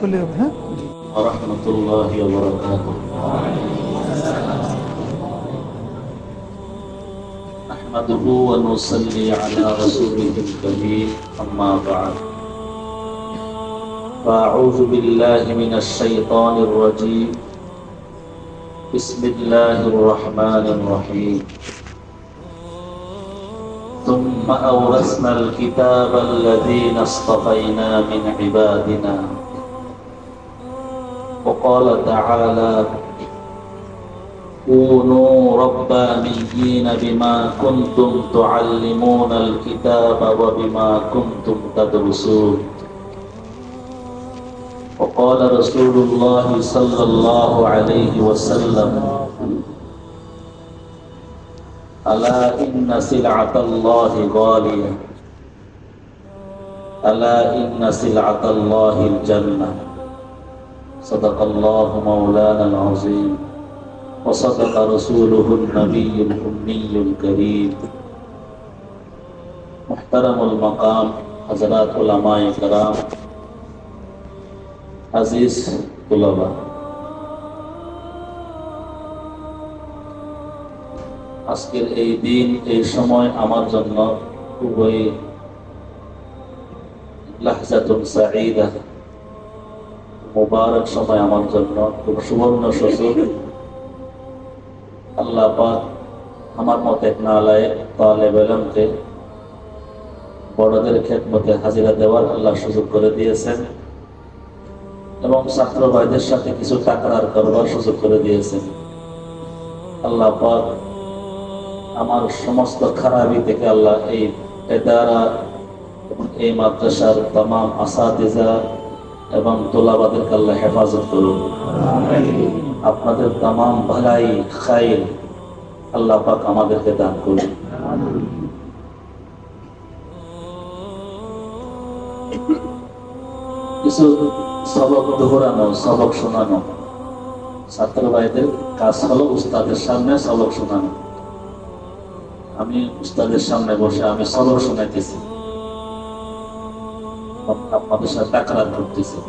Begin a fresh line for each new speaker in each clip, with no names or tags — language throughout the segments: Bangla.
করলে হবে। হ্যাঁ,
রহমতুল্লাহি ওয়া বারাকাতুহু। নাহমাদুহু ওয়া নুসাল্লি আলা রাসূলিহিল কারীম, আম্মা বা'দ। ফাআউযু বিল্লাহি মিনাশ শাইতানির রাজীম। বিসমিল্লাহির রহমানির রহিম। ثم أورثنا الكتاب الذين اصطفينا من عبادنا وقال تعالى كونوا ربانيين بما كنتم تعلمون الكتاب وبما كنتم تدرسون وقال رسول الله صلى الله عليه وسلم ألا إن سلعة الله غالية ألا إن سلعة الله الجنة صدق الله مولانا العظيم وصدق رسوله النبي الأمي الكريم محترم المقام حضرات علماء کرام عزیز طلباء আজকের এই দিন এই সময় আমার জন্য খুবই লাহজাতুন সাঈদা মুবারক সময়, আমার জন্য খুব সুবর্ণ সুযোগ। আল্লাহ পাক আমার মত এক নালায়েক তালেব ইলমকে বড়দের খেদমতে হাজিরা দেওয়ার আল্লাহ সুযোগ করে দিয়েছেন এবং ছাত্র ভাইদের সাথে কিছু তাকরার করবার সুযোগ করে দিয়েছেন। আল্লাহ পাক আমার সমস্ত খারাপি থেকে আল্লাহ এই ইদারা এবং এই মাদ্রাসার तमाम আসাতিজা এবং তোলাবাদেরকে আল্লাহ হেফাজত করুন। আপনাদের तमाम ভালাই খাইর আল্লাহ পাক আমাদেরকে দান করুন। কিছু সবক দোহরানো, সবক শোনানো, ছাত্র ভাইদের কাজ হলো উস্তাদের সামনে সবক শোনানো। আমি উস্তাদের সামনে বসে আমি সবক শোনাইতেছি, আপনাদের সাথে তাকরার করতেছি।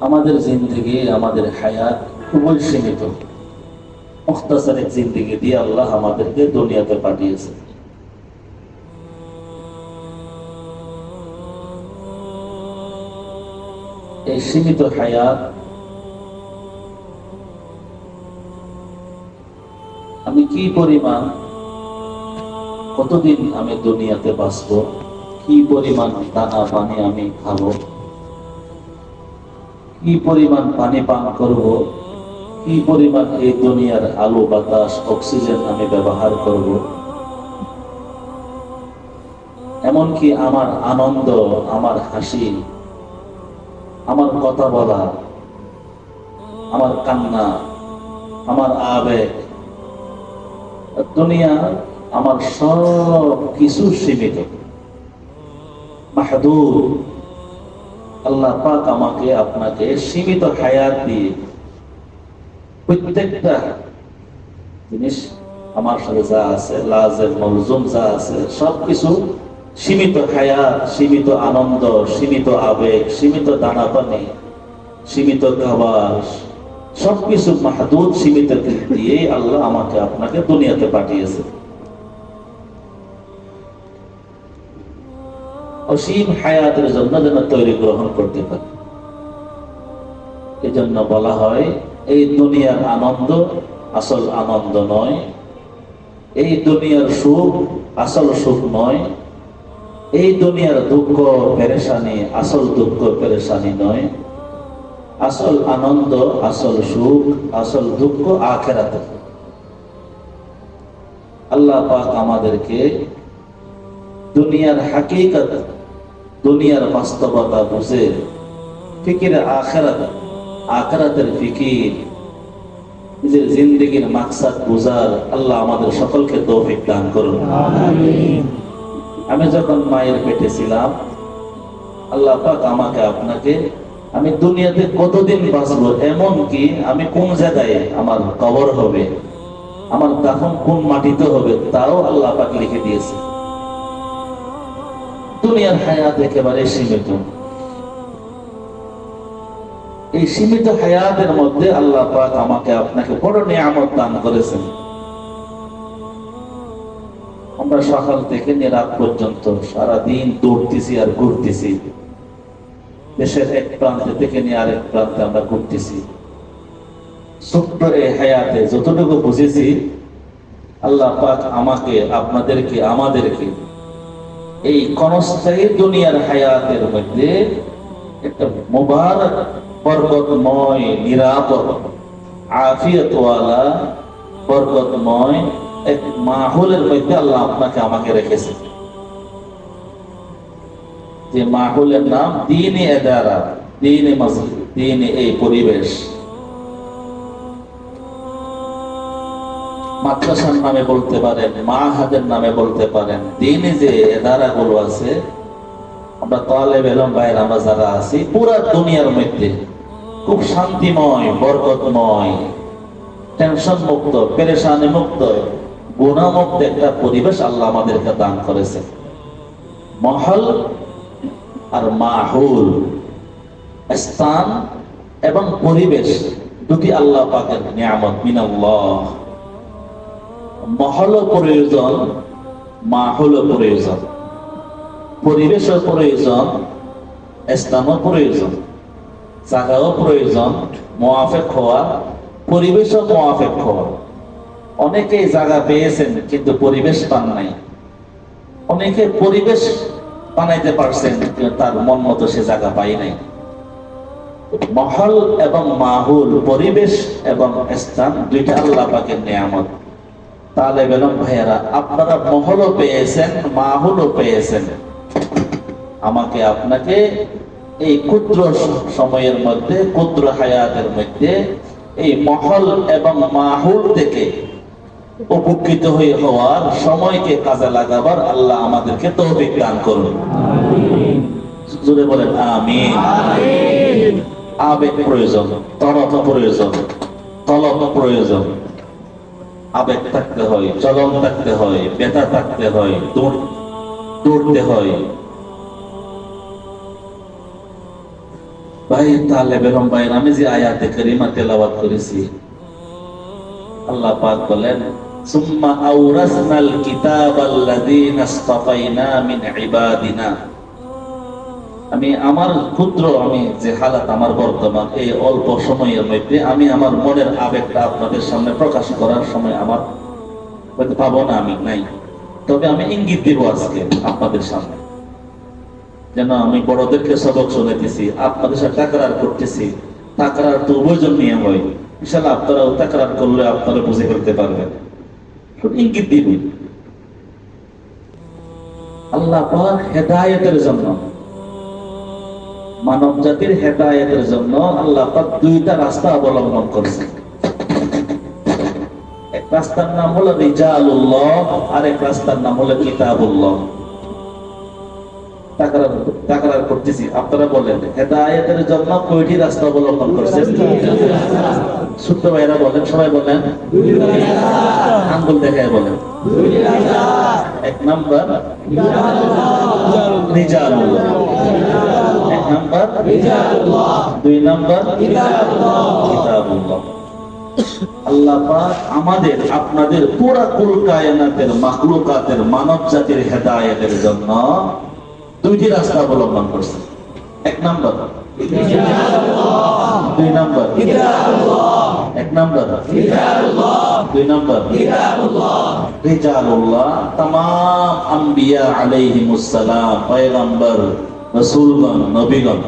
আমাদের জিন্দেগি, আমাদের হায়াত খুবই সীমিত। মুখতাসার এক জিন্দেগি দিয়ে আল্লাহ আমাদেরকে দুনিয়াতে পাঠিয়েছে। এই সীমিত হায়াত আমি কি পরিমাণ, কতদিন আমি দুনিয়াতে বাঁচবো, কি পরিমাণ দানা পানি আমি খাবো, কি পরিমাণ পানি পান করব, কি পরিমাণ এই দুনিয়ার আলো বাতাস অক্সিজেন আমি ব্যবহার করব, এমনকি আমার আনন্দ, আমার হাসি, আমার কথা বলা, আমার কান্না, আমার আবেগ, দুনিয়া আমার সব কিছু সীমিত, মাহদুদ। আল্লাহ পাক আমাকে আপনাকে সীমিত হায়াত দিয়ে প্রত্যেকটা জিনিস আমার সাথে যা আছে, লাজেম মলজুম যা আছে, সবকিছু সীমিত হায়াত, সীমিত আনন্দ, সীমিত আবেগ, সীমিত দানা পানি, সীমিত খাবার, সবকিছু মাহদুদ সীমিত দিয়ে আল্লাহ আমাকে আপনাকে দুনিয়াতে পাঠিয়েছে। অসীম হায়াতের জন্য যেন তৈরি গ্রহণ করতে পারে। এই জন্য বলা হয় এই দুনিয়ার আনন্দ আসল আনন্দ নয়, এই দুনিয়ার সুখ আসল সুখ নয়, এই দুনিয়ার দুঃখ পেরেশানি আসল দুঃখ পেরেশানি নয়, আসল আনন্দ, আসল সুখ, আসল দুঃখ আখিরাতে। আল্লাহ পাক আমাদেরকে দুনিয়ার হাকিকত, দুনিয়ার বাস্তবতা বুঝে ফিকির আখিরাত, আখিরাতের ফিকির, নিজের জিন্দেগির মাকসাদ বুঝার আল্লাহ আমাদের সকলকে তৌফিক দান করুন। আমিন। আমি যখন মায়ের পেটে ছিলাম, আল্লাহ পাক আমাকে আপনাকে, আমি দুনিয়াতে কতদিন বাঁচবো, এমনকি আমি কোন জায়গায় আমার কবর হবে, আমার দাফন কোন মাটিতে হবে, তাও আল্লাহ পাক লিখে দিয়েছে। দুনিয়ার হায়াত একেবারে সীমিত। এই সীমিত হায়াতের মধ্যে আল্লাহ পাক আমাকে আপনাকে বড় নিয়ামত দান করেছেন। আমরা সকাল থেকে রাত পর্যন্ত সারাদিন দৌড়তেছি আর ঘুরতেছি, দেশের এক প্রান্ত থেকে নিয়ে আরেক প্রান্তে আমরা ঘুরতেছি। ছোট্ট এই হায়াতে যতটুকু বুঝেছি, আল্লাহ পাক আমাকে, আপনাদেরকে, আমাদেরকে এই ক্ষণস্থায়ী দুনিয়ার হায়াতের মধ্যে একটা মুবারক, বরকতময়, নিরাপদ, আফিয়তওয়ালা, বরকতময় এক মাহৌলের মধ্যে আল্লাহ আপনাকে আমাকে রেখেছে। যে মাহৌলের নাম দ্বীনে ইদারা, দ্বীনে মসজিদ, দ্বীনে এই পরিবেশ। মাদ্রাসার নামে বলতে পারেন, মাহাদের নামে বলতে পারেন, দ্বীনে যে ইদারা গুলো আছে, আমরা তালেব ইলম ভাইরা আমরা যারা আছি, পুরা দুনিয়ার মধ্যে খুব শান্তিময়, বরকতময়, টেনশন মুক্ত, পেরেশানি মুক্ত, গুণামুক্ত একটা পরিবেশ আল্লাহ আমাদেরকে দান করেছে। মহল আর মাহুল, স্থান এবং পরিবেশ দুটি আল্লাহ পাকের নিয়ামত মিনাল্লাহ। মহলও প্রয়োজন, মাহুলও প্রয়োজন, পরিবেশও প্রয়োজন, স্থানও প্রয়োজন, জায়গাও প্রয়োজন, মুআফিক হওয়া, পরিবেশও মুআফিক হওয়া। অনেকেই জায়গা পেয়েছেন কিন্তু পরিবেশ পান নাই, অনেকে পরিবেশ বানাইতে পারছেন কিন্তু তার মন মতো সে জায়গা পাই নাই। মহল এবং মাহুল, পরিবেশ এবং স্থান দুইটা আল্লাহ পাকের নিয়ামত। তালেব ইলম ভাইয়েরা, আপনারা মহলও পেয়েছেন, মাহুলও পেয়েছেন। আমাকে আপনাকে এই ক্ষুদ্র সময়ের মধ্যে, ক্ষুদ্র হায়াতের মধ্যে এই মহল এবং মাহুল থেকে উপকৃত হয়ে হওয়ার, সময়কে কাজে লাগাবার আল্লাহ আমাদেরকে তৌফিক দান করুন। জোরে বলেন আমিন। আবেগ প্রয়োজন, তরফ প্রয়োজন, তলব প্রয়োজন। আবেগ থাকতে হয়, চলন থাকতে হয়, ব্যথা থাকতে হয়, দৌড়তে হয়। ভাই তালেব ইলম ভাই, আমি যে আয়াতে কারিমা তেলাওয়াত করেছি, আল্লাহ পাক বলেন, সুম্মা আওরাসনাল কিতাবাল্লাযীনা ইসতাফাইনা মিন ইবাদিনা। আমি আমার ক্ষুদ্র, আমি যে হালাত আমার বর্তমান, এই অল্প সময়ের মধ্যে আমি আমার মনের আবেগটা আপনাদের সামনে প্রকাশ করার সময় আমার হয়তো পাবো না, আমি নাই, তবে আমি ইঙ্গিত দিব আজকে আপনাদের সামনে, যেন আমি বড়দেরকে সবক শুনাইতেছি, আপনাদের সাথে তাকরার করতেছি। তাকরার তো উভয়জন নিয়ে হয়, ইনশাআল্লাহ আপনারাও তাকরার করলে আপনারা বুঝে ফেলতে পারবেন। ইঙ্গিত দিব। আল্লাহ পাক হেদায়েতের জন্য, মানব জাতির হেদায়েতের জন্য আল্লাহ পাক দুইটা রাস্তা অবলম্বন করেছেন। এক রাস্তার নাম হলো রিজালুল্লাহ, আর এক রাস্তার নাম হলো কিতাবুল্লাহ। তাকরার করতেছি, আপনারা বলেন হেদায়েতের জন্য কয়টি রাস্তা অবলম্বন করেছেন? ছোট্ট ভাইরা বলেন, সবাই বলেন, আঙ্গুল দেখায় বলেন। এক নাম্বার রিজালুল্লাহ, এক নাম্বার রিজালুল্লাহ, দুই নাম্বার কিতাবুল্লাহ। আল্লাহ পাক আমাদের, আপনাদের পুরা কুল কায়নাতের, মাখলুকাতের, মানব জাতির হেদায়েতের জন্য দুইটি রাস্তা অবলম্বন করছে। এক নাম্বার কিতাবুল্লাহ, দুই নাম্বার কিতাবুল্লাহ। এক নাম্বার কিতাবুল্লাহ, দুই নাম্বার কিতাবুল্লাহ। রিজালুল্লাহ, तमाम আম্বিয়া আলাইহিমুস সালাম, পয়গম্বর, রাসূলগণ, নবীগণ।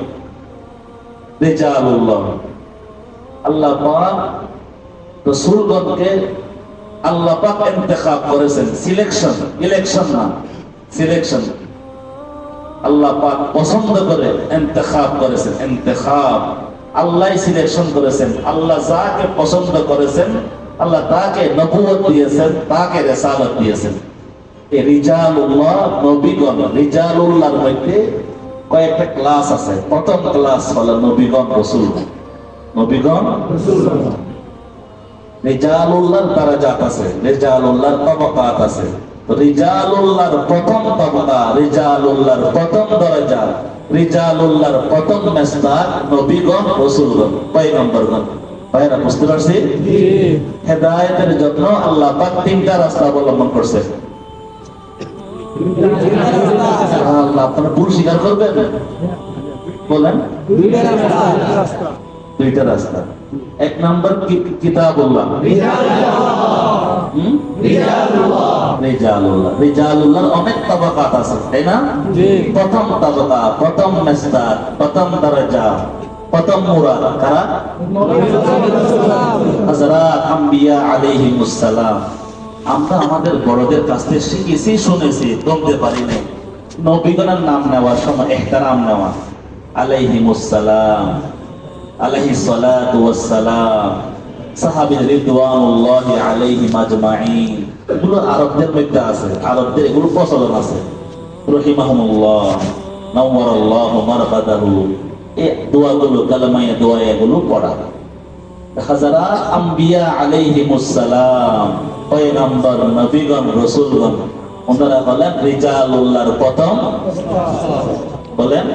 রিজালুল্লাহ, আল্লাহ পাক রাসূলগণকে আল্লাহ পাক ইন্তেখাব করেছেন, সিলেকশন, ইলেকশন না, সিলেকশন। আল্লাহ পাক পছন্দ করে ইন্তেখাব করেছেন, ইন্তেখাব আল্লাহ সিলেকশন করেছেন। আল্লাহ যাকে পছন্দ করেছেন, আল্লাহ তাকে নবুয়ত দিয়েছেন, তাকে রিসালাত দিয়েছেন। এই রিজালুল্লাহ, নবীগণ। রিজালুল্লাহর মধ্যে কয়েকটা ক্লাস আছে। প্রথম ক্লাস হলো নবীগণ, রাসূল। নবীগণ, রাসূল। রিজালুল্লাহর দারাজাত আছে, রিজালুল্লাহর তবাকাত আছে। রিজালুল্লাহর প্রথম তবকা, রিজালুল্লাহর প্রথম দরজা, রিজালুল্লাহর প্রথম মেসবাক নবীগণ, রাসূলগণ, পয়গম্বরগণ। ভাইরা বুঝতে পারছি? হেদায়েতের জন্য আল্লাহ পাক তিনটা রাস্তা অবলম্বন করছে। আল্লাহ, আপনারা ভুল স্বীকার করবেন? বলেন। দুইটা রাস্তা। এক নাম্বার কিতাবুল্লাহ, রিজালুল্লাহর অনেক তাবাকাত আছে, তাই না? প্রথম তাবাকা, প্রথম মেসবাক, প্রথম দরজা, প্রথম মুরাদ কারা? হযরত আম্বিয়া আলাইহিমুস সালাম। আমরা আমাদের বড়দের কাছ থেকে শিখেছি, শুনেছি, বলতে পারি না। নবীগণের নাম নেওয়ার সময় ইহতিরাম নেওয়া, আলাইহিমুস সালাম, আলাইহিস সালাতু ওয়াস সালাম, সাহাবী রিদওয়ানুল্লাহি আলাইহিম আজমাইন, এগুলো আরবদের মধ্যে আছে, আরবদের এগুলো প্রচলন আছে। রহিমাহুমুল্লাহ, নাওয়ারাল্লাহু মারকাদাহু, এই দোয়াগুলো, কালেমায়ে দোয়া এগুলো পড়া। হযরত আম্বিয়া আলাইহিমুস সালাম, পয়গম্বর, নবীগণ, রাসূলগণ, ওনারা হলেন রিজালুল্লাহর প্রথম, বলেন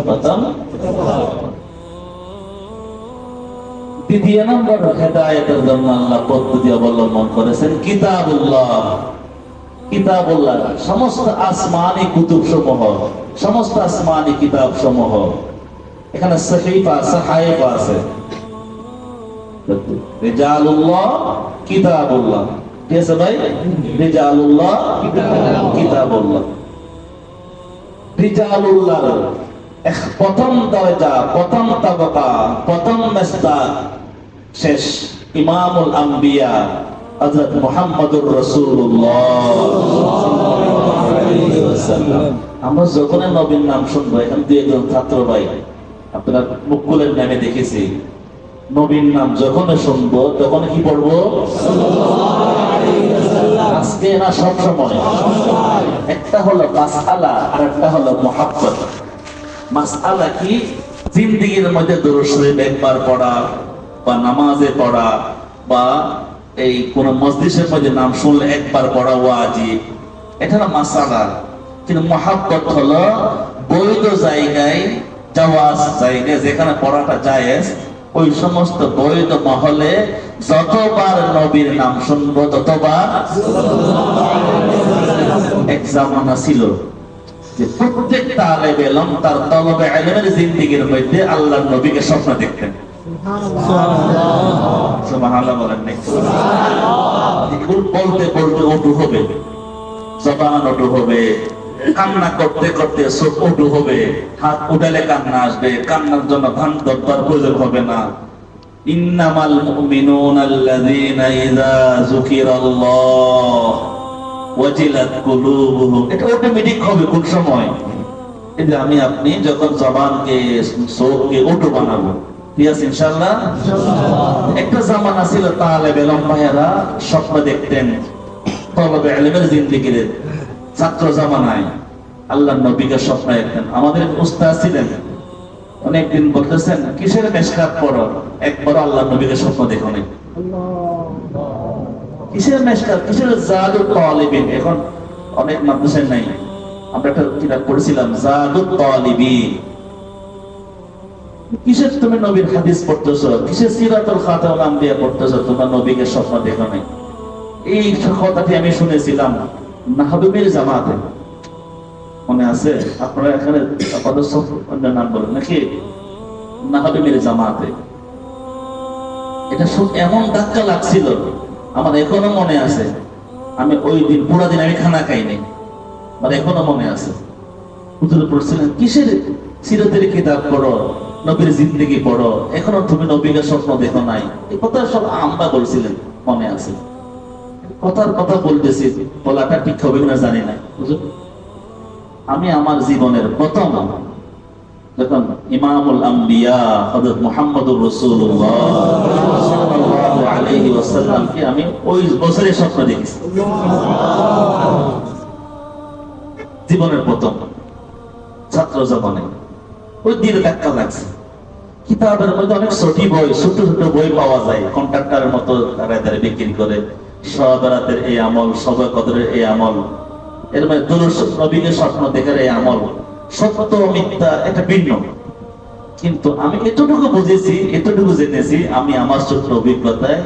প্রথম। দ্বিতীয় নম্বর হেদায়েতের জন্য আল্লাহ পদ্ধতি অবলম্বন করেছেন কিতাবুল্লাহ। কিতাবুল্লাহ সমস্ত আসমানি কুতুব সমূহ, সমস্ত আসমানি কিতাব সমূহ, এখানে সহিফা, সাহাইফা আছে। রিজালুল্লাহ, কিতাবুল্লাহ, ঠিক আছে ভাই? রিজালুল্লাহ, কিতাবুল্লাহ। রিজালুল্লাহ প্রথম দরজা, প্রথম তাবাকা, প্রথম মেসবাক শেষ ইমামুল আম্বিয়া হযরত মুহাম্মদুর রাসূলুল্লাহ সাল্লাল্লাহু আলাইহি ওয়াসাল্লাম। আমরা যখন নবীর নাম শুনবো, এখান দুই একজন ছাত্র ভাই আপনারা মুকুলের নামে দেখেছি, নবীর নাম যখন শুনবো তখন কি পড়বো? আজকে না সব সময়। একটা হলো মাসআলা আর একটা হলো মুহাব্বত। মাসআলা কি? জিন্দেগীর মধ্যে দরুদ শরীফ একবার পড়া, বা নামাজে পড়া, বা এই কোন মজলিসের মধ্যে নাম শুনলে একবার পড়া ওয়াজিব, এটা হলো মাসআলা। কিন্তু মুহাব্বত হলো বৈধ জায়গায়, জাওয়াজ জায়গায় যেখানে পড়াটা জায়েজ, ওই সমস্ত বৈধ মহলে যতবার নবীর নাম শুনবো ততবার। এক জামানা ছিল যে প্রত্যেক তালেবে ইলম তার তলবে ইলমের জিন্দেগীর মধ্যে আল্লাহর নবীকে স্বপ্ন দেখতেন। সুবহানাল্লাহ বলেন না? এগুলো বলতে বলতে ওটু হবে, জবান ওটু হবে, কান্না করতে করতে চোখ ওটু হবে, হাত উঠালে কান্না আসবে, কান্নার জন্য ধান দরবার প্রয়োজন হবে না। ইন্নামাল মুমিনুনা আল্লাযীনা ইযা যুকিরাল্লাহ ওয়াজিলাত কুলুবুহুম, এটা অটোমেটিক হবে কোন সময়? কিন্তু আমি আপনি যখন জবানকে, চোখকে ওটু বানাবো, ঠিক আছে ইনশাআল্লাহ। একটা জামানা ছিল তালেবে ইলম ভাইয়েরা স্বপ্ন দেখতেন তলবে ইলমের জিন্দেগীর ছাত্র জামানায় আল্লাহর নবীকে স্বপ্ন দেখতেন। আমাদের উস্তাদ ছিলেন, অনেকদিন বলতেছেন কিসের মেশকাত পড়ো, একবার আল্লাহর নবীকে স্বপ্ন দেখো নাই। কিসের মেশকাত, কিসের জাদুত তালিবিন, এখন অনেক মাদ্রাসায় নাই। আমরা একটা কিতাব পড়েছিলাম জাদুত তালিবিন। কিসের তুমি নবীর হাদিস পড়তেছো, কিসের সিরাতুল খাতামুল আম্বিয়া পড়তেছো, তোমার নবীকে স্বপ্ন দেখো নাই? এই কথাটি আমি শুনেছিলাম নাহবীর জামাতে, মনে আছে? আপনারা এখানে অন্য নাম বলেন নাকি? নাহবীর জামাতে। এটা এমন ধাক্কা লাগছিল আমার, এখনো মনে আছে। আমি ওই দিন পুরো দিন আমি খানা খাইনি, মানে এখনো মনে আছে। হুজুর বলছিলেন কিসের সিরাতের কিতাব পড়ো, নবীর জিন্দেগি পড়ো, এখনো তুমি নবীকে স্বপ্ন দেখো নাই? এই কথা সব আমরা বলছিলেন, মনে আছে। কথার কথা বলতেছি, বলাটা ঠিক হবে কিনা জানি না। আমি আমার জীবনের প্রথম যখন ইমামুল আম্বিয়া হযরত মুহাম্মদুর রাসূলুল্লাহ সাল্লাল্লাহু আলাইহি ওয়াসাল্লামকে আমি ওই বছরে স্বপ্ন দেখেছি, জীবনের প্রথম ছাত্র জীবনে। ওই দিনে ধাক্কা লাগছে। কিতাবের মধ্যে অনেক ছোট বই, ছোট ছোট বই পাওয়া যায়, কন্ট্রাক্টরের মতো তারা বিক্রি করে। শবে বরাতের এই আমল, শবে কদরের এই আমল, এর মানে দুরূদ নবীকে স্বপ্ন দেখার এই আমল, সত্য মিথ্যা এটা ভিন্ন। কিন্তু আমি এতটুকু বুঝেছি, এতটুকু জেনেছি, আমি আমার ছোট্ট অভিজ্ঞতায়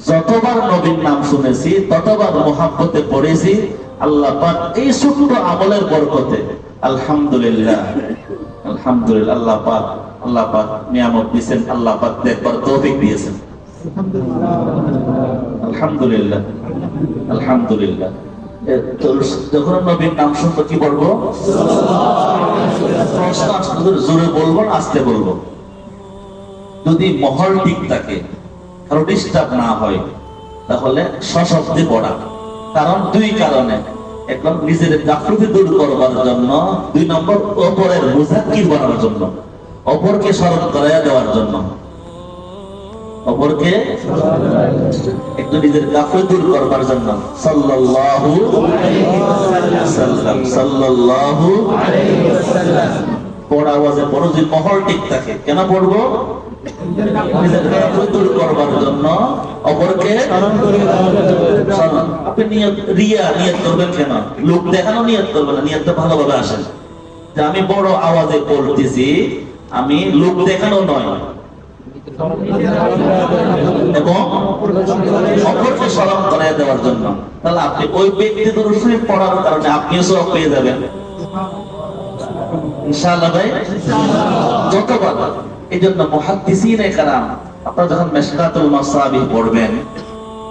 যতবার নবীর নাম শুনেছি ততবার মুহাব্বতে পড়েছি। আল্লাহ পাক এই ছোট্ট আমলের বরকতে আলহামদুলিল্লাহ, আলহামদুলিল্লাহ, আল্লাহ পাক নিয়ামত দিয়েছেন, আল্লাহ পাক দেখবার তৌফিক দিয়েছেন। আলহামদুলিল্লাহ, আলহামদুলিল্লাহ। যখন নবীর নাম শুনবো কি বলবো? জোরে বলবো না আস্তে বলবো? যদি মহল ঠিক থাকে, কারো ডিস্টার্ব না হয়, তাহলে সশব্দে পড়া। কারণ দুই কারণে, এক নম্বর নিজের গাফলতি দূর করবার জন্য, দুই নম্বর অপরের মুজাক্কির বানানোর জন্য, অপরকে স্মরণ করাইয়া দেওয়ার জন্য, অপরকে একটু নিজের গাফলতি দূর করবার জন্য। সাল্লাল্লাহু আলাইহি ওয়াসাল্লাম, সাল্লাল্লাহু আলাইহি ওয়াসাল্লাম পড়া আওয়াজে পড়ো, যদি মহল ঠিক থাকে। কেন পড়বো? নিজের গাফলতি দূর করবার জন্য, অপরকে স্মরণ করে দেওয়ার জন্য। আপনি নিয়ত করবেন কেন? লোক দেখানো নিয়ত করবেন না, নিয়তটা ভালোভাবে আসেন যে আমি বড় আওয়াজে পড়তেছি, আমি লোক দেখানো নয়, এবং অপরকে স্মরণ করাই দেওয়ার জন্য। তাহলে আপনি ওই ব্যক্তি দরুদ শরীফ পড়ার কারণে আপনিও সওয়াব পেয়ে যাবেন ইনশাআল্লাহ। ভাই যতবার, এই জন্য মুহাদ্দিসিনে কেরাম, আপনারা যখন মিশকাতুল মাসাবিহ পড়বেন,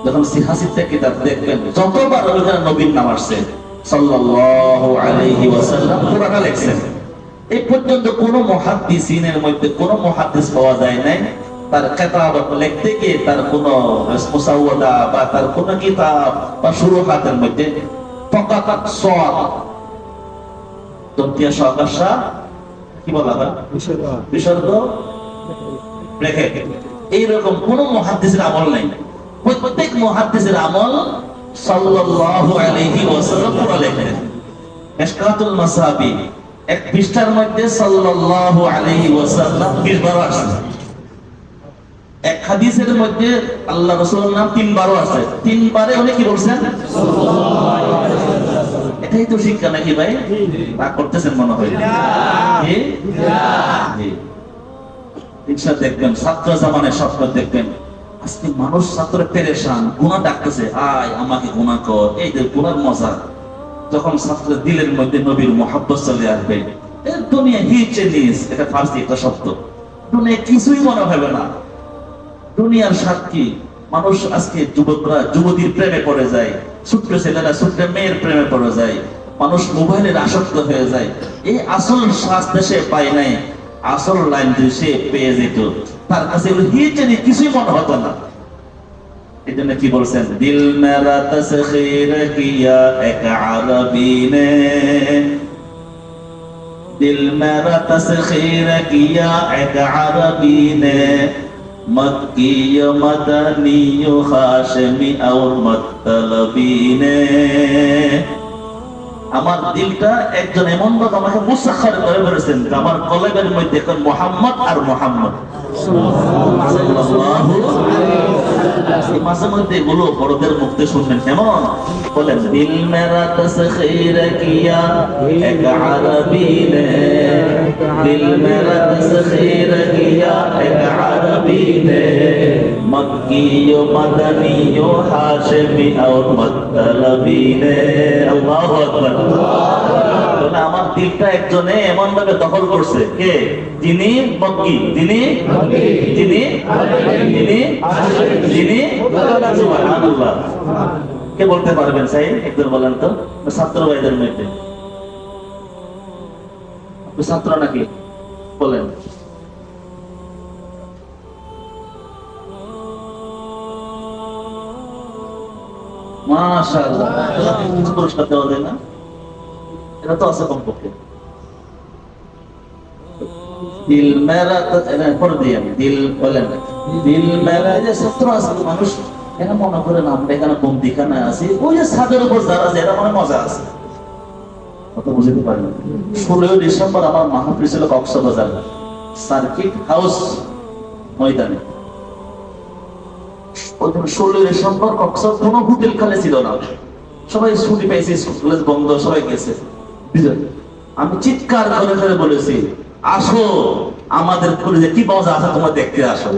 যখন সিহাসিতে কিতাব দেখবেন, যতবার ওইখানে নবীর নাম আসছে সাল্লাল্লাহু আলাইহি ওয়াসাল্লাম পুরাটা লেখছেন। এই পর্যন্ত কোন মুহাদ্দিসিনের মধ্যে কোন মুহাদ্দিস পাওয়া যায় নাই তার কিতাব লিখতে গিয়ে তার কোন মুসাওয়াদা বা তার কোন কিতাব বা শুরুহাতের মধ্যে ফাকাত সাদ দন্তিয়া সহকাশা কি বলা হয় বিসর্গ রেখে, এইরকম কোন মুহাদ্দিসের আমল নাই। প্রত্যেক মুহাদ্দিসের আমল সাল্লাল্লাহু আলাইহি ওয়াসাল্লাম পুরো লেখেন। মিশকাতুল মাসাবিহ এক পৃষ্ঠার মধ্যে সাল্লাল্লাহু আলাইহি ওয়াসাল্লাম 20 বার আসছে। এক হাদিসের মধ্যে আল্লাহ রাসূলের নাম 3 বার আছে, 3 বারে উনি কি বলছেন? সাল্লাল্লাহু আলাইহি ওয়াসাল্লাম। এটাই তো শিক্ষা নাকি ভাই? তা করতেছেন মনে হয় না? জি জি। ইনশাআল্লাহ দেখবেন ছাত্র জামানের স্বপ্ন দেখবেন, আজকে মানুষ ছাত্র পেরেশান, গুনাহ ডাকতেছে, আয় আমাকে গুনাহ কর। এই যে গুনার মজা, যখন ছাত্রের দিলের মধ্যে নবীর মুহাব্বত চলে আসবে, দুনিয়া হিচে নিস, এটা ফার্সি একটা শব্দ, দুনিয়া কিছুই মনে হবে না। দুনিয়ার সাক্ষী মানুষ, আজকে যুবকরা যুবতীর প্রেমে পড়ে যায়, ছোট্ট ছেলেরা ছোট্ট মেয়ের প্রেমে পড়ে যায়, মানুষ মোবাইলের আসক্ত হয়ে যায়। এই আসল শাস্তি সে পায় নাই, আসল লাইন সে পেয়ে যেত, তার কাছে হিচে নিস কিছুই মনে হতো না। এই জন্য কি বলছেন? দিল মেরা তসখীর কিয়া এক আরবী নে, দিল মেরা তসখীর কিয়া এক আরবী নে, মক্কি মদনী হাশমি और মতলবী নে। আমার দিলটা একজন এমন ভাবে আমাকে মুসাখখার করে বলেছেন যে আমার কলেজের মধ্যে এখন মুহাম্মদ আর মুহাম্মদ সাল্লাল্লাহু আলাইহি ওয়াসাল্লাম। মাঝে মধ্যে এগুলো বড়দের মুখে শুনবেন কেমন বলেন? দিল মেরা তসখীর কিয়া এক আরবী নে, দিল মেরা তসখীর কিয়া এক আরবী নে, মক্কি মদনী হাশমি और মতলবী নে। আল্লাহু আকবার। আমার দিলটা একজনে এমন ভাবে দখল করছে, কে? যিনি মক্কি, যিনি সুবহানাল্লাহ। কে বলতে পারবেন? সাই একজন বলেন তো, ছাত্র ভাইদের মধ্যে। আপনি ছাত্র নাকি? বলেন। মাশাআল্লাহ, কিছু পুরস্কার দেওয়া যায় না? এটা তো আছে কমপক্ষে। দিল মেরা পড়ে দিয়ে দিল বলেন, দিল মেরা যে ছাত্র আছে মানুষ এরা মনে করেন আমরা এখানে বন্দিখানে আছি, ওই যে ছাদের উপর যারা আছে এরা মনে মজা আছে, কত বুঝতে পারেন। 16 ডিসেম্বর আমার মাহফিল ছিল কক্সবাজার সার্কিট হাউস ময়দানে। ওইদিন 16 ডিসেম্বর কক্সবাজার কোনো হোটেল খালি ছিল না, সবাই ছুটি পেয়েছে, স্কুল বন্ধ, সবাই গেছে। আমি চিৎকার করে করে বলেছি, আসো আমাদের কলেজে কি পাওয়া আছে তোমরা দেখতে আসো,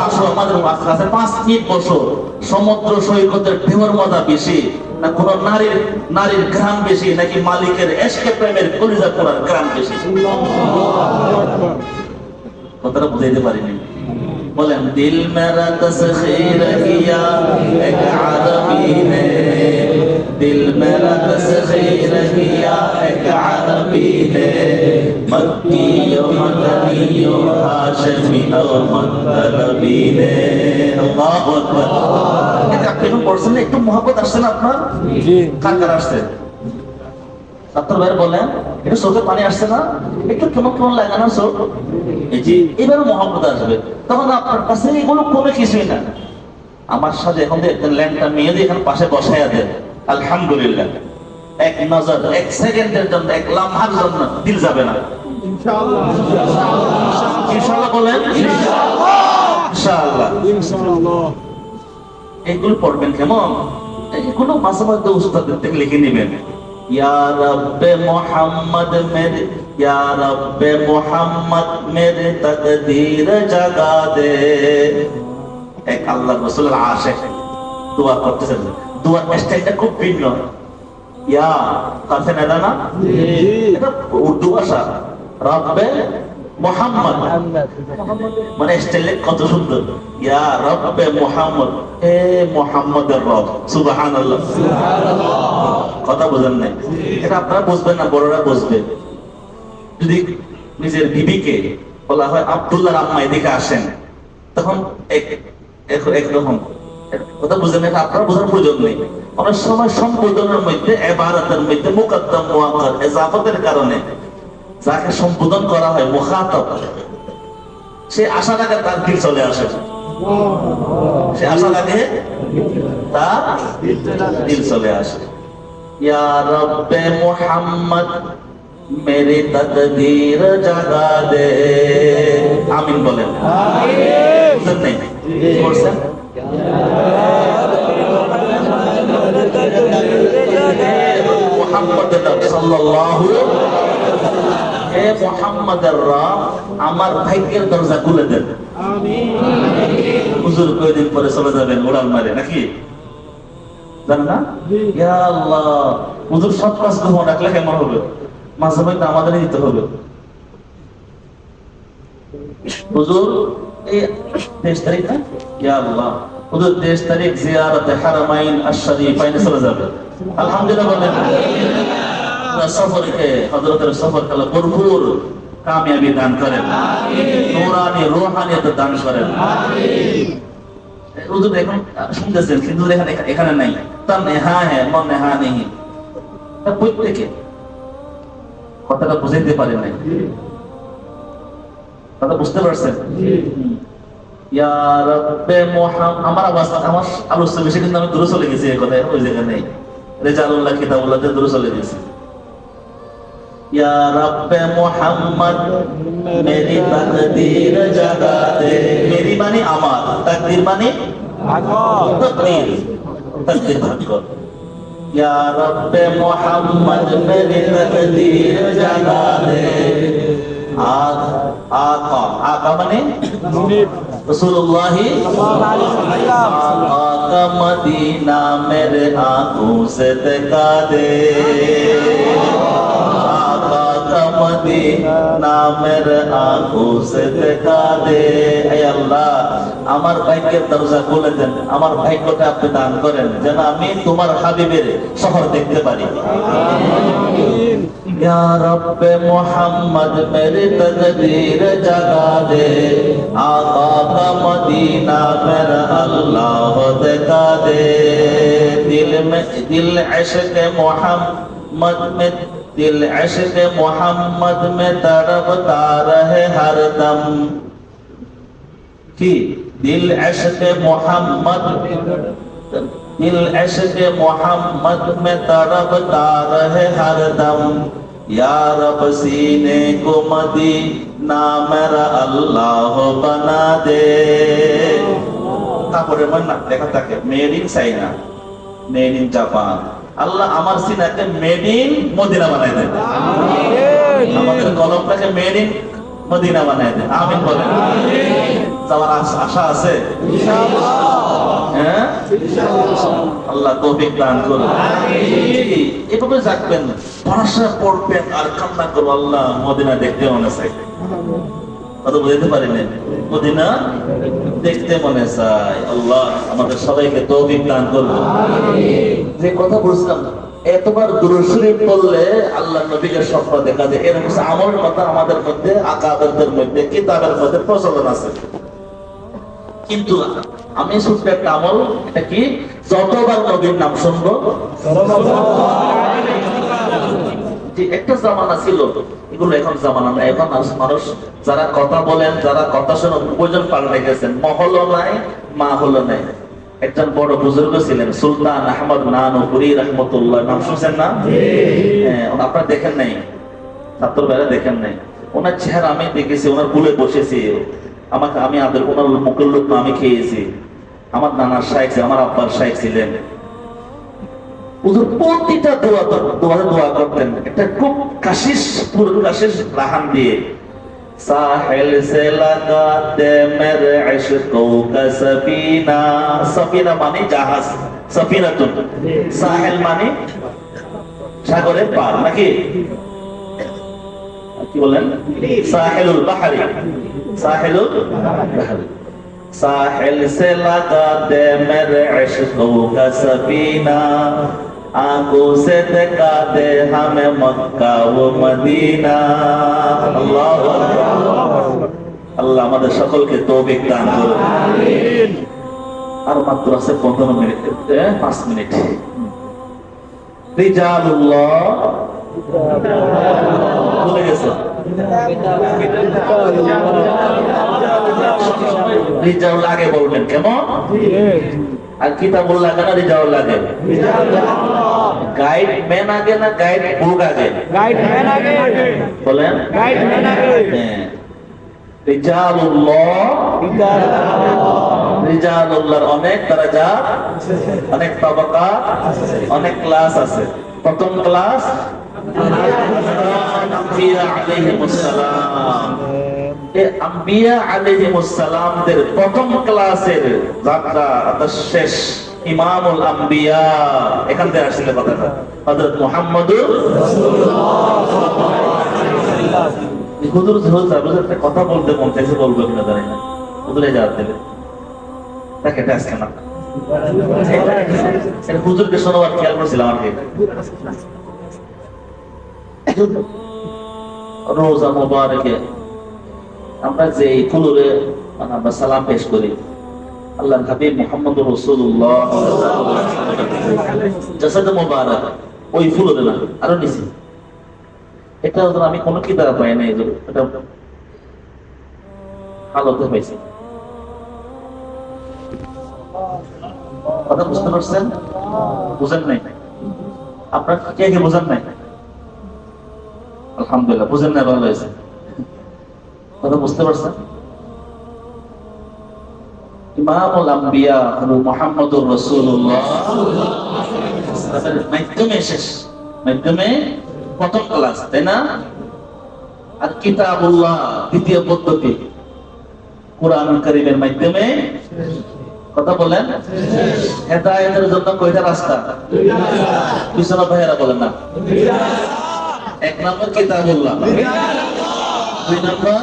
আসো আমাদের কাছে 5 মিনিট বসো। সমুদ্র সৈকতের ঢেউর মজা বেশি না কোন নারীর ঘ্রাণ বেশি, নাকি মালিকের এশকে প্রেমের কলিজা পোড়ার ঘ্রাণ বেশি? কথাটা বুঝাইতে পারিনি। বলেন, দিল মেরা তসখীর কিয়া এক আরবী নে, দিল মেরা তসখীর কিয়া এক আরবী নে, মক্কি ও মদনী ও হাশমি ও মতলবী নে। আল্লাহু আকবার। এটা আপনি পড়ছেন না, একটু মহব্বত আসছে না আপনার? জি। কার কার আসছে? ছাত্র ভাই বলেন, একটু চোখে পানি আসছে না? একটু কেমন কেমন লাগে না চোখ? জি, এবারও মহব্বত আসবে। তখন আপনার কাছে এগুলো কোনো কিছুই না। আমার সাথে এখন ল্যাম্পটা মেয়ে দিয়ে এখানে পাশে বসাইয়া দেন, আলহামদুলিল্লাহ, এক নজর, এক সেকেন্ডের জন্য, এক লাম্হার জন্য দিল যাবে না। ইনশাআল্লাহ। ইনশাআল্লাহ বলেন, ইনশাআল্লাহ। ইনশাআল্লাহ। এগুলো পড়বেন কেমন? এগুলো মাঝে মাঝে উস্তাদের থেকে লিখে নেবেন। या रब्बे मोहम्मद मेरे, या रब्बे मोहम्मद मेरे तकदीर जगा दे। एक আল্লাহ রাসূলের আশিক দোয়া করতেছেন, দোয়ার স্টাইলটা খুব ভিন্ন। ইয়া কাছেন এটা না? জি, এটা উর্দু ভাষা। রব্বে মোহাম্মদ মানে স্টাইলে কত সুন্দর। ইয়া রব্বে মোহাম্মদ, হে মোহাম্মদের রব। সুবহানাল্লাহ, সুবহানাল্লাহ। কথা বুঝেন নাই? এটা আপনারা বুঝবেন না, বড়রা বুঝবে। যদি নিজের বিবিকে বলা হয় আব্দুল্লাহর আম্মা এদিকে আসেন, তখন একরকম কথা বুঝেন, এটা আপনারা বোঝার প্রয়োজন নেই। অনেক সময় সম্বোধনের মধ্যে, ইবাদতের মধ্যে মুকদ্দম মুআক্কার ইজাফাতের কারণে যাকে সম্বোধন করা হয় মুখাতাব, সে আশা রাখে তার দিল চলে আসে, সে আশা রাখে তার দিল চলে আসে। ইয়া রব্বে মুহাম্মদ মেরি তকদীর জাগা দে। আমিন বলেন। আমিন। বুঝেন নাই? বলছেন মুহাম্মদ সাল্লাল্লাহু, হে মুহাম্মাদের রব আমার ভাগ্যের দরজা খুলে দেন। আমিন। হুজুর কয়দিন পরে চলে যাবেন উড়াল মারে, নাকি জানেন না? ইয়া আল্লাহ, হুজুর সব কাজ গ্রহণ রাখলে কেমন হবে? মাঝে মাঝে আমাদের দিতে হবে। হুজুর এই 23 তারিখ না? ইয়া আল্লাহ, হুজুর 23 তারিখ জিয়ারতে হারামাইন আশ-শরীফাইন চলে যাবে। আলহামদুলিল্লাহ বলেন। সফরকে হযরতের সফর কালে ভরপুর কামিয়াবি দান করেন, নূরানি রূহানিয়ত দান করেন। আমিন। হুজুর এখন শুনতেছেন কিন্তু এখানে নাই, তার নেহা হ্যাঁ মন নেহা নেই, প্রত্যেকে কথাটা বুঝাইতে পারে নাই। কথা বুঝতে পারছেন? ইয়া রব্বে মুহাম্মদ, আমার আওয়াজ, আমার আলোচনা বেশি কিন্তু আমি দূরে চলে গেছি, এই কথা ওই জায়গা নেই। রিজালুল্লাহ কিতাবুল্লাহতে দূরে চলে গেছি। या रब मोहम्मद मेरी तकदीर जगा दे। मेरी माने আমার, तकदीर माने तकदीर, तकदीर भाग्য। या रब मोहम्मद मेरी तकदीर जगा दे। आका, आका माने रसूलुल्लाह आका मदीना मेरे आंखों से दिखा दे। मदीना मेरे आंखों से दिखा दे। হে আল্লাহ, আমার ভাগ্যের দরজা খুলে দেন, আমার ভাগ্যটা আপনি দান করেন যেন আমি তোমার হাবিবের শহর দেখতে পারি। আমিন। ইয়া রব্বে মুহাম্মদ মেরি তকদীর জাগা দে। আকা কা মদিনা মেরা আল্লাহ দিখা দে। दिल इश्क मोहम्मद में, दिल इश्क मोहम्मद में तड़पता रहे हर दम। कि दिल इश्क मोहम्मद, दिल इश्क मोहम्मद में तड़पता रहे हर दम। या रब सीने को मदीना मेरा अल्लाह बना दे। কাপড়ের মধ্যে না লেখা থাকে made in China, made in Japan. আল্লাহ আমার সিনাকে মেড ইন মদিনা বানায় দেন, আমাদের কলমটাকে মেড ইন মদিনা বানায় দেন। আমিন বলেন। যাওয়ার আশা আছে হ্যাঁ, আল্লাহ তৌফিক দান করুন। এভাবে যাকবেন, পড়াশোনা পড়বেন আর কান্না করবো, আল্লাহ মদিনা দেখতে মনে চাই। কথা বুঝতে পারিনি, মদিনা দেখতে মনে চাই। আল্লাহ আমাদের সবাইকে তৌফিক দান করুন। যে কথা বলছিলাম, এতবার দুরূদ শরীফ পড়লে আল্লাহ নবীকে স্বপ্ন দেখা যায়, এরকম আমলের কথা আমাদের মধ্যে, আকাবেরদের মধ্যে, কিতাবের মধ্যে প্রচলন আছে। কিন্তু আমি শুনতে একটা আমল, এটা কি, যতবার নবীর নাম শুনবো। একটা জামানা ছিল, এগুলো এখন জামানা নাই। এখন মানুষ যারা কথা বলেন, যারা কথা শোনেন, উপযোজন পাল্টে গেছেন। মহল নাই, মা হলো নাই। একজন বড় বুজুর্গ ছিলেন সুলতান আহমদ নানুপুরি রহমতুল্লাহ, নাম শুনছেন না? হ্যাঁ, আপনারা দেখেন নাই, ছাত্র ভাইরা দেখেন নাই। ওনার চেহারা আমি দেখেছি, ওনার কুলে বসেছি, আমাকে আমি ওনার মুখের লোক আমি খেয়েছি। আমার নানার শাইখ, আমার আব্বার শাইখ ছিলেন। প্রতিটা দোয়া করতেন একটা খুব কাশিস, পুরো কাশিস রাহান দিয়ে। সাহেল সে লাগাতে মেরে ইশকো কা সফিনা, সফিনা মানে জাহাজ, সফিনাতুন। সাহেল মানে সাগরের পার, নাকি কি বলেন? সাহেলুল বাহরি, সাহেলুল বাহরি। साहिल से लगा दे मेरे इश्क़ो का सफीना, आंखों से दिखा दे हमें मक्का व मदीना। अल्लाह अल्लाह আমাদের সকলকে তৌফিক দান করুন। আমিন। আর মাত্র আছে 15 মিনিট, 5 মিনিট। রিজালুল্লাহ বলে গেছে, রিজাউল আগে বলবেন কেমন? আর কিতাবুল্লাহ কেন রিজাউল লাগে? গাইড ম্যান আগে না গাইড বুক আগে? গাইড ম্যান আগে। বলেন গাইড ম্যান আগে। হ্যাঁ, রিজালুল্লাহ, রিজালুল্লাহর অনেক দরজা, অনেক তবকা, অনেক ক্লাস আছে। প্রথম ক্লাস আম্বিয়া আলাইহিমুস সালাম। এই আম্বিয়া আলাইহিমুস সালামদের প্রথম ক্লাসের যাত্রা শেষ ইমামুল আম্বিয়া, এখান থেকে আসলে কথাটা হযরত মুহাম্মদুর রাসূলুল্লাহ। হুজুর একটা কথা বলতে মন চাইছে, বলবো কিনা জানি না, হুজুরে যা দিলে তাকে আজকে না হুজুরকে শোনাবার খেয়াল করছিলাম আর কি। রোজা মুবারকে আমরা যে ফুলে আমরা সালাম পেশ করি, আল্লাহর হাবিব মুহাম্মদুর রাসূলুল্লাহ জাসাদ মুবারক, ওই ফুলে না আরো নিছি। এটা আমি কোন কিতাব পাই নাই, এটা হালতে পাইছি। কথা বুঝতে পারছেন? বুঝেন নাই? আপনার কে কে বুঝেন নাই? আলহামদুলিল্লাহ, বুঝেন না, ভালো হয়েছে। কথা বুঝতে পারছেন? ইমামুল আম্বিয়া মুহাম্মদুর রাসূলুল্লাহ মাধ্যমে শেষ, মাধ্যমে প্রথম ক্লাস, তাই না? আর কিতাবুল্লাহ দ্বিতীয় পদ্ধতি, কুরআন কারীমের মাধ্যমে। কথা বলেন, হেদায়েতের জন্য কয়টা রাস্তা? পিছনে ভাইয়েরা বলেন না। 1 নম্বর কিতাবুল্লাহ, 2 নম্বর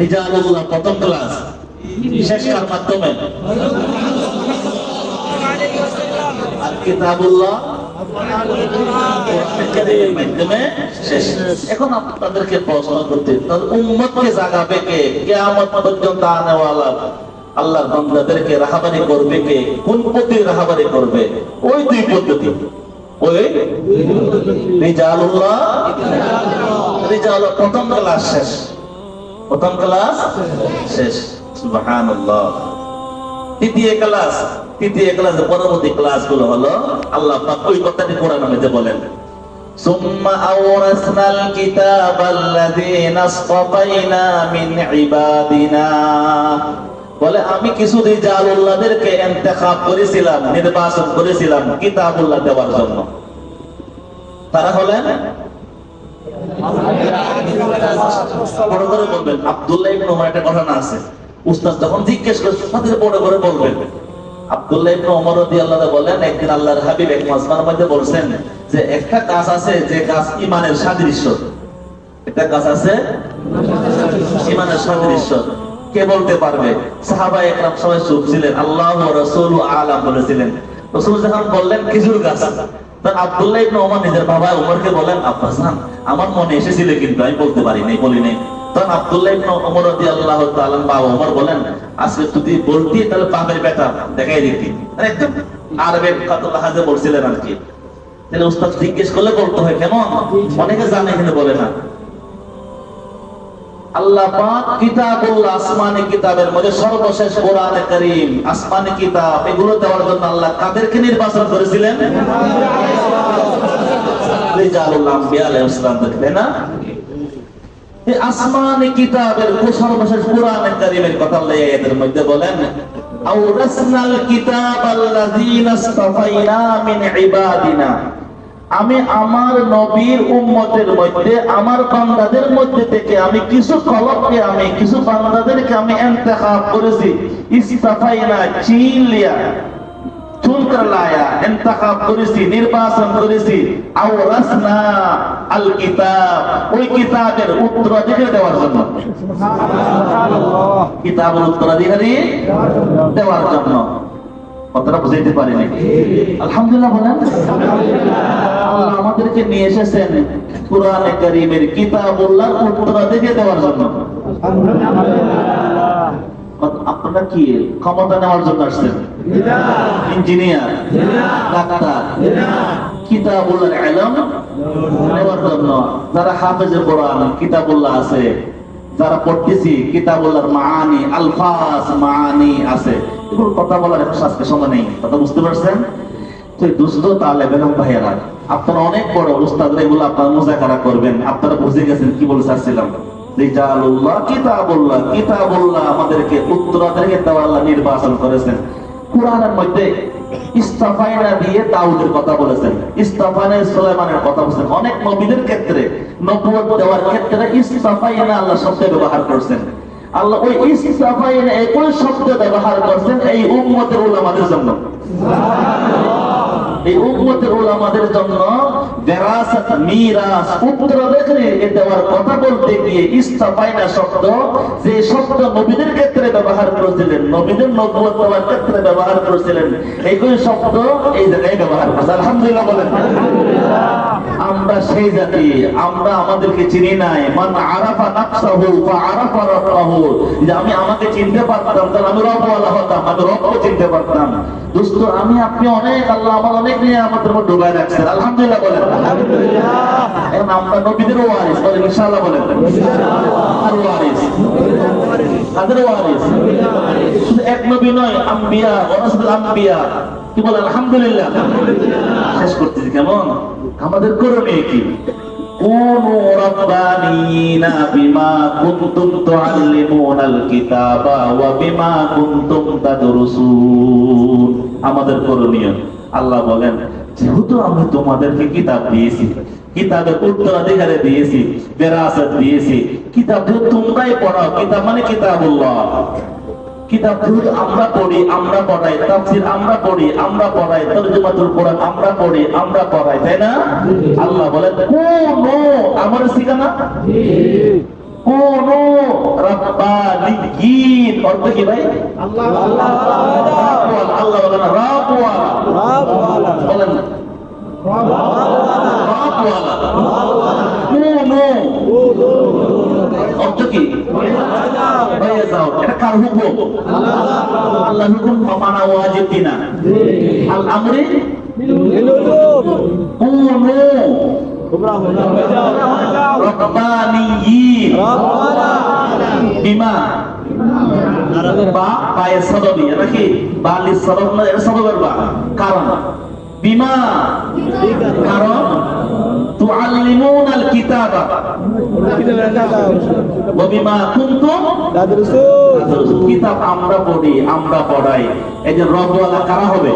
রিজালুল্লাহ, প্রথম ক্লাস শেষ কার মাধ্যমে? আর কিতাবুল্লাহ মাধ্যমে শেষ। এখন আপনাদেরকে প্রশ্ন করতে, উম্মতকে জাগাবে কে? কিয়ামত পর্যন্ত আনেওয়ালা আল্লাহর বান্দাদেরকে রাহাবারি করবে কে? কোন পদ্ধতি রাহাবারি করবে? ওই 2 পদ্ধতি। ওই রিজালুল্লাহ, রিজালুল্লাহ প্রথম ক্লাস শেষ, প্রথম ক্লাস শেষ। সুবহানাল্লাহ। তৃতীয় ক্লাস, পরবর্তী ক্লাসগুলো হলো আল্লাহ পাক ওই কথাটি কোরআনের মধ্যে বলেন, সুম্মা আওরাসনাল কিতাবাল্লাযীনা আসতাফাইনা মিন ইবাদিনা বলে আমি কিছু রিজালুল্লাহদেরকে ইন্তেখাব করেছিলাম, নির্বাচন করেছিলাম কিতাবুল্লাহ দেওয়ার জন্য। তারা হলেন বড় করে বলবেন। আব্দুল্লাহ ইবনে ওমর একটা ঘটনা আছে, উস্তাদ যখন জিজ্ঞেস করে সাথে বড় করে বলবেন। আব্দুল্লাহ ইবনে ওমর রাদিয়াল্লাহু আনহু বলেন, একদিন আল্লাহর হাবিব এক মাজমার মধ্যে বলছেন যে একটা কাজ আছে যে কাজ ঈমানের সাদৃশ্য, একটা কাজ আছে ঈমানের সাদৃশ্য, কে বলতে পারবে? সাহাবায়ে একরাম সবাই চুপ ছিলেন, আল্লাহ ওয়া রাসূলু আলাম বলেছিলেন। রাসূল যখন বললেন খেজুর গাছ, তখন আব্দুল্লাহ ইবনে ওমর নিজের বাবা ওমরকে বলেন, আব্বাসান আমার মনে এসেছিল কিন্তু আমি বলতে পারি নাই, বলি নাই। তখন আব্দুল্লাহ ইবনে ওমর রাদিয়াল্লাহু তাআলা বাবা ওমর বলেন, আজকে তুই বলতি তাহলে বাপের বেটা দেখাই দিতি, মানে একদম আরবের কত লাহাজে বলছিলেন আর কি। তাহলে উস্তাদ জিজ্ঞেস করলে বলতে হয়, কেমন অনেকে জানে কিন্তু বলে না। আল্লাহ পাক কিতাবুল্লাহ, আসমানি কিতাবের মধ্যে সর্বশেষ কোরআনে কারীম, আসমানি কিতাব, এগুলো দেওয়ার জন্য আল্লাহ কাদেরকে নির্বাচন করেছিলেন? রিজালুল আম্বিয়া আলাইহিস সালাম, দেখলেন না? এই আসমানি কিতাবের সর্বশেষ কোরআনে কারীমের কথা আল্লাহ এর মধ্যে বলেন, আওরাসনাল কিতাবাল্লাযীনা ইসতাফাইনা মিন ইবাদিনা, আমি আমার নবীর উম্মতের মধ্যে আমার বান্দাদের মধ্যে থেকে আমি কিছু কলবকে, আমি কিছু বান্দাদেরকে আমি ইন্তেখাব করেছি। ইসতাফাইনা চিলিয়া চুনকার লায়া, ইন্তেখাব করেছি, নির্বাচন করেছি। আওরাসনা আল কিতাব, ওই কিতাবের উত্তরাধিকার দেওয়ার জন্য, সুবহানাল্লাহ, কিতাবের উত্তরাধিকারী দেওয়ার জন্য। কথাটা বুঝাইতে পারিনি? আলহামদুলিল্লাহ বলেন। আল্লাহ আমাদেরকে নিয়ে এসেছেন কোরআনে কারীমের কিতাবুল্লাহর উত্তরাধিকার দেওয়ার জন্য। আপনারা কি ক্ষমতা নেওয়ার জন্য আসছেন? ইঞ্জিনিয়ার, ডাক্তার, কিতাবুল্লাহর ইলম নেওয়ার জন্য। যারা হাফেজে কোরআন কিতাবুল্লাহ আছে, যারা পড়তেছি কিতাবুল্লাহর মাআনি, আলফাজ মাআনি আছে, এগুলো কথা বলার আজকে সময় নেই। কথা বুঝতে পারছেন? তো দুস্থ তালেব ইলম ভাইয়েরা, আপনারা অনেক বড় উস্তাদরা, এগুলো আপনারা মুযাকারা করবেন। আপনারা বুঝে গেছেন কি বলতে চাচ্ছিলাম। রিজালুল্লাহ, কিতাবুল্লাহ, কিতাবুল্লাহ আমাদেরকে উত্তরাধিকার দেওয়ার আল্লাহ নির্বাচন করেছেন। কোরআনের মধ্যে ইস্তাফাইনা দিয়ে দাউদের কথা বলেছেন, ইস্তাফাইনা সুলাইমানের কথা বলেছেন। অনেক নবীদের ক্ষেত্রে নবুয়ত দেওয়ার ক্ষেত্রে ইস্তাফাইনা আল্লাহ শব্দ ব্যবহার করেছেন। আল্লাহ ওই ইস্তাফাইনা একই শব্দ ব্যবহার করেছেন এই উম্মতের উলামাদের জন্য। এই উম্মতের উলামাদের জন্য বিরাসাত, মিরাস, উত্তরাধিকারী দেওয়ার কথা বলতে গিয়ে ইস্তাফাইনা শব্দ, যে শব্দ নবীদের ক্ষেত্রে ব্যবহার করেছিলেন, নবীদের নবুয়ত দেওয়ার ক্ষেত্রে ব্যবহার করেছিলেন, একই শব্দ এই জায়গায় ব্যবহার করেছেন। আলহামদুলিল্লাহ বলেন। আমরা সেই জাতি, আমরা আমাদেরকে চিনি নাই। মান আরাফা নাফসাহু ফাআরাফা রাব্বাহু, যে আমি আমাকে চিনতে পারতাম তাহলে আমি রবওয়ালা হতাম, আমি রবকে চিনতে পারতাম। দোস্ত, আমি আপনি অনেক, আল্লাহ আমার অনেক নিয়ে আমাদের মধ্যে ডুবাই রাখছেন। আলহামদুলিল্লাহ বলেন। আলহামদুলিল্লাহ। এখন আমরা নবীদের ওয়ারিস, বলেন ইনশাআল্লাহ বলেন। আর ওয়ারিস, কাদের ওয়ারিস? শুধু এক নবী নয়, আম্বিয়া, ওয়ারাসাতুল আম্বিয়া। কি বলেন? আলহামদুলিল্লাহ। শেষ করতেছি কেমন? আমাদের করণীয় কি? কুনু রাব্বানিয়িনা বিমা কুনতুম তুআল্লিমুনাল কিতাবা ওয়া বিমা কুনতুম তাদরুসুন। আমাদের করণীয়, আল্লাহ বলেন, যেহেতু আমি তোমাদেরকে কিতাব দিয়েছি, কিতাবের উত্তরাধিকারে দিয়েছি, বিরাসত দিয়েছি, কিতাব তোমরাই পড়াও। কিতাব মানে কিতাবুল্লাহ। কিতাব আমরা পড়ি, আমরা পড়াই, তাফসীর আমরা পড়ি, আমরা পড়াই, তরজমাতুল কোরআন আমরা পড়ি, আমরা পড়াই, তাই না? আল্লাহ বলেন কুনু, আমার ঠিকানা কুনু রাব্বানিয়িন। অর্থ কি ভাই? আল্লাহ আল্লাহ আল্লাহ বলেন রাব্বাওয়ালা, রাব্বাওয়ালা বলেন রাব্বাওয়ালা, কুনু অর্থ কি? হয়ে যাও। এটা কার হুকুম? আল্লাহর হুকুম মানা ওয়াজিব কিনা? আল আমরি কুনু রাব্বানিয়িন বিমা, বা পায়ে সদবি, এটা কি বালিস সদব না? এটা সদবের বা। কারণ বিমা, কারণ তুআল্লিমুনাল কিতাবা, ওয়াবিমা কুনতুম তাদরুসুন। কিতাব আমরা পড়ি, আমরা পড়াই। এই যে রবওয়ালা কারা হবে?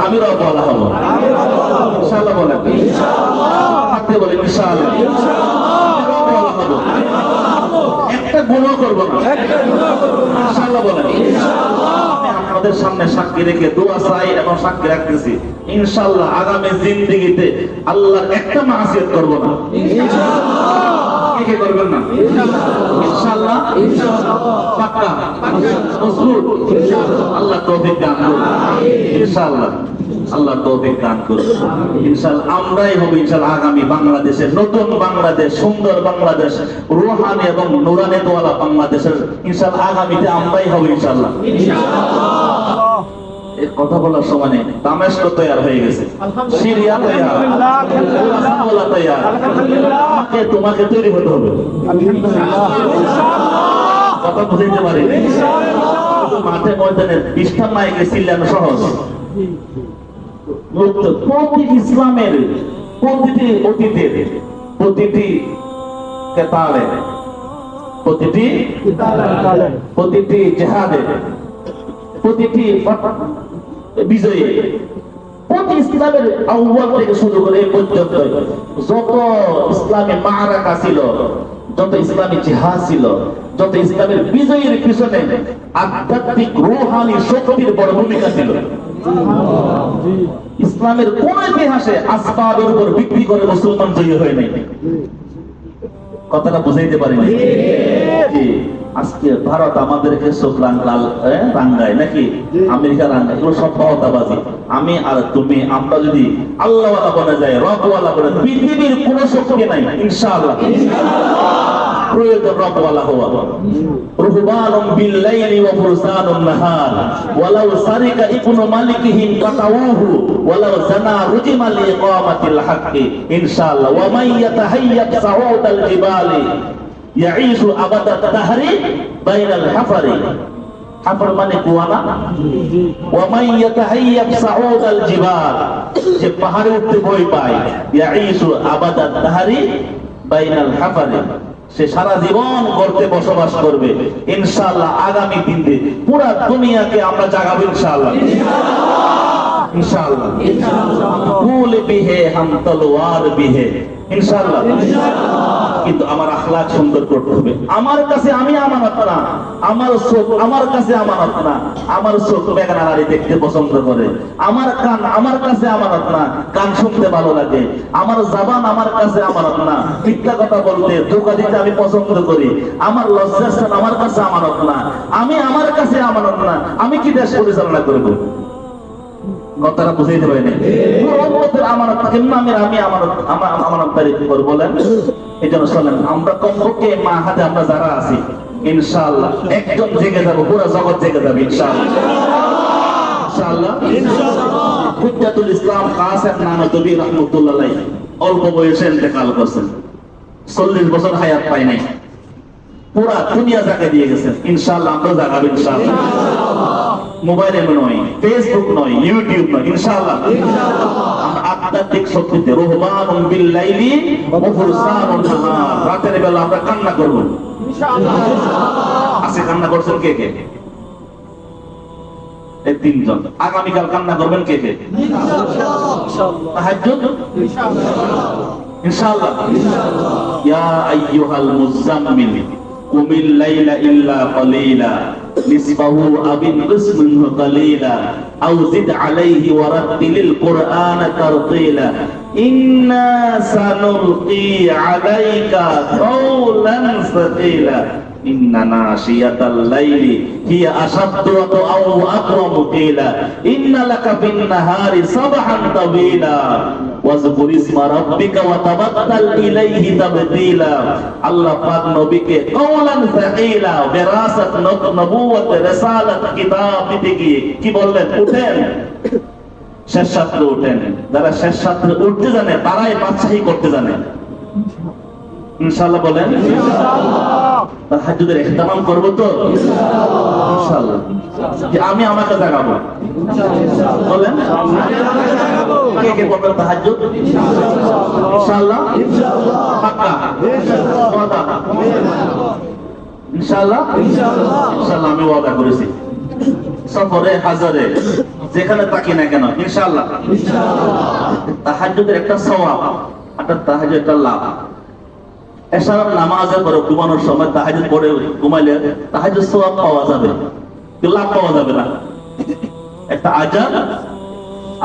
আমি রবওয়ালা হব ইনশাআল্লাহ। বলেন ইনশাআল্লাহ। বলেন ইনশাআল্লাহ। রবওয়ালা হব, একটা গুনাহ করব না ইনশাআল্লাহ। বলেন ইনশাআল্লাহ। আপনাদের সামনে সাক্ষী রেখে দোয়া চাই এবং সাক্ষী রাখতেছি ইনশাআল্লাহ আগামী জিন্দেগিতে আল্লাহর একটা মাসিয়াত করব না ইনশাআল্লাহ। কি করবেন না ইনশাআল্লাহ? ইনশাআল্লাহ। পাক্কা মজবুত ইনশাআল্লাহ। আল্লাহ তৌফিক দান করুন ইনশাআল্লাহ। আল্লাহ তৌফিক দান করুন ইনশাআল্লাহ। আমরাই হব ইনশাআল্লাহ আগামী বাংলাদেশের নতুন বাংলাদেশ, সুন্দর বাংলাদেশ, রূহানি এবং নূরানি ওয়ালা বাংলাদেশের ইনশাআল্লাহ আগামীতে আমরাই হব ইনশাআল্লাহ। ইনশাআল্লাহ। এই কথা বলার সময় নেই। দামেস্ক তৈরি হয়ে গেছে, সিরিয়া তৈরি, আলহামদুলিল্লাহ তৈরি। আমাকে তোমাকে তৈরি হতে হবে ইনশাআল্লাহ। কথা বুঝাইতে পারি ইনশাআল্লাহ। মাঠে ময়দানে বিষ্ঠান মাইকে চিল্লানো সহজ। প্রতি ইসলামের প্রতিটি অতীতের প্রতিটি কেতালে, প্রতিটি জিহাদে, প্রতিটি বিজয়ে, প্রতি ইসলামের আউয়াল থেকে শুরু করে এই পর্যন্ত যত ইসলামী মারাকা ছিল, যত ইসলামী জিহাদ ছিল, যত ইসলামের বিজয়ের পিছনে আধ্যাত্মিক রূহানি শক্তির বড় ভূমিকা ছিল। ইসলামের কোন ইতিহাসে আসবাবের উপর ভিত্তি করে মুসলমান জয়ী হয় নাই। কথাটা বুঝাইতে পারি না? আজকে ভারত আমাদেরকে চোখ রাঙ্গায় নাকি, আমেরিকা রাঙ্গায়, এগুলো সব ক্ষমতাবাজি। আমি আর তুমি আমরা যদি আল্লাহওয়ালা বনে যাই, রবওয়ালা বনে, পৃথিবীর কোন শক্তি নাই ইনশাআল্লাহ। প্রয়োজন রবওয়ালা হওয়া। রুহবানুম বিল-লাইলি ওয়া ফুরসানুন নাহার ওয়ালাউ সারিকা ইবনু মালিকিহিম কাতাউহু ওয়ালাউ জানা রুজিমা লিইকামাতিল হাক্কি ইনশাআল্লাহ। ওয়া মান ইয়াতাহাইয়াব সাউদাল জিবালি ইয়াঈশু আবাদাত তাহরি বাইনাল হাফারি। হাফার মানে কুয়ানা। ওয়া মান ইয়াতাহাইয়াব সাউদাল জিবাল, যে পাহাড়ে উঠতে ভয় পায়, ইয়াঈশু আবাদাত তাহরি বাইনাল হাফারি, সে সারা জীবন গর্তে বসবাস করবে ইনশাআল্লাহ। আগামী দিনে পুরা দুনিয়াকে আমরা জাগাবো ইনশাআল্লাহ। ইনশাআল্লাহ। ফুল বিহে হাম তলোয়ার বিহে ইনশাআল্লাহ। কিন্তু আমার আখলাক সুন্দর করতে হবে। আমার কাছে আমি আমানত না, আমার চোখ আমার কাছে আমানত না। আমার চোখ বেগানা নারী দেখতে পছন্দ করে, আমার কান আমার কাছে আমানত না, কান শুনতে ভালো লাগে। আমার জবান আমার কাছে আমানত না, মিথ্যা কথা বলতে, ধোঁকা দিতে আমি পছন্দ করি। আমার লজ্জাস্থান আমার কাছে আমানত না, আমি আমার কাছে আমানত না। আমি কি দেশ পরিচালনা করব? কথাটা বুঝাইতে পারি না? আমানত কেমন আমি আমানতদারি করব বলেন? এই জন্য চলেন আমরা কমপক্ষে মা হাতে আমরা যারা আছি ইনশাআল্লাহ একজন জেগে যাবো, পুরো জগৎ জেগে যাবে ইনশাআল্লাহ। ইনশাআল্লাহ। হুজ্জাতুল ইসলাম কাসেম নানতবী রাহমাতুল্লাহ আলাইহি অল্প বয়সে ইন্তেকাল করেছেন, 40 বছর হায়াত পায় নাই, পুরা দুনিয়া জায়গা দিয়ে গেছেন। ইনশাআল্লাহ আমরা জাগাবো ইনশাআল্লাহ। মোবাইলে নয়, ফেসবুক নয়, ইউটিউব নয়, ইনশাআল্লাহ। আধ্যাত্মিক শক্তিতে রুহবানুম বিল-লাইলি ওয়া ফুরসানুন নাহার, রাতের বেলা আমরা কান্না করব ইনশাআল্লাহ। আজকে কান্না করছেন কে কে? এই তিনজন। আগামীকাল কান্না করবেন কে কে? ইনশাআল্লাহ। তাহাজ্জুদ ইনশাআল্লাহ। ইয়া আইয়ুহাল মুযাম্মিল কুমিল লাইলা ইল্লা কালিলা নিসফাহু আবিন কিসমিনহু কালিলা আও জিদ আলাইহি ওয়া রাত্তিলিল কুরআনা তারতিলা ইন্না সানুলকি আলাইকা কাওলান সাকিলা ইন্না নাশিয়াতাল লাইলি হিয়া আশাদ্দু আও আকরামু কিলা ইন্না লাকা বিন নাহারি সাবহান তাবিলা ওয়াজকুর ইসমা রাব্বিকা ওয়া তাবাত্তাল ইলাইহি তাবতিলা। আল্লাহ পাক নবীকে কাওলান সাকিলা, বিরাসাত নবুওয়াত রিসালাত কিতাব দিতে গিয়ে কি বললেন? উঠেন, শেষ ছাত্র উঠেন। যারা শেষ ছাত্র উঠতে জানে তারাই বাদশাহী করতে জানে ইনশাআল্লাহ। বলেন ইনশাআল্লাহ। তাহাজ্জুদের ইহতিমাম করব তো ইনশাআল্লাহ। ইনশাআল্লাহ যে আমি আমাকে জাগাবো, বলেন কে কে বলবেন তাহাজ্জুদ ইনশাআল্লাহ, পাক্কা ওয়াদা ইনশাআল্লাহ, ইনশাআল্লাহ আমি ওয়াদা করেছি সফরে হাজারে যেখানে থাকি না কেন ইনশাআল্লাহ। তাহাজ্জুদের একটা সওয়াব, একটা তাহাজ্জুদ একটা লাভ। এশারার নামাজের পরে ঘুমানোর সময় তাহাজ্জুদ পড়ে ঘুমাইলে তাহাজ্জুদ সওয়াব পাওয়া যাবে, কিন্তু লাভ পাওয়া যাবে না। একটা আজান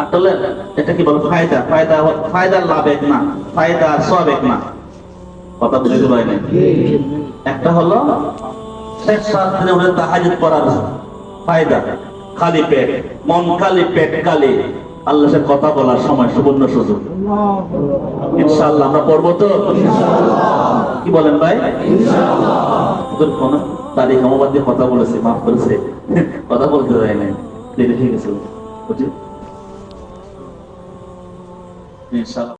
আসলে এটা কি বলে ফায়দা, ফায়দার লাভ এক না, ফায়দা সওয়াব এক না, কথা বুঝতে পারি না। একটা হলো শেষ রাত্রে উঠে তাহাজ্জুদ পড়ার ফায়দা, খালি পেট, মন খালি পেট খালি, আল্লাহর সাথে কথা বলার সময় সুবর্ণ সুযোগ। ইনশাআল্লাহ আমরা পড়বো তো, কি বলেন ভাই? ইনশাআল্লাহ। কোন তারিখ আমার দিয়ে কথা বলেছে, মাফ করেছে, কথা বলতে দেয় নাই, দেরি হয়ে গেছে। ইনশাআল্লাহ।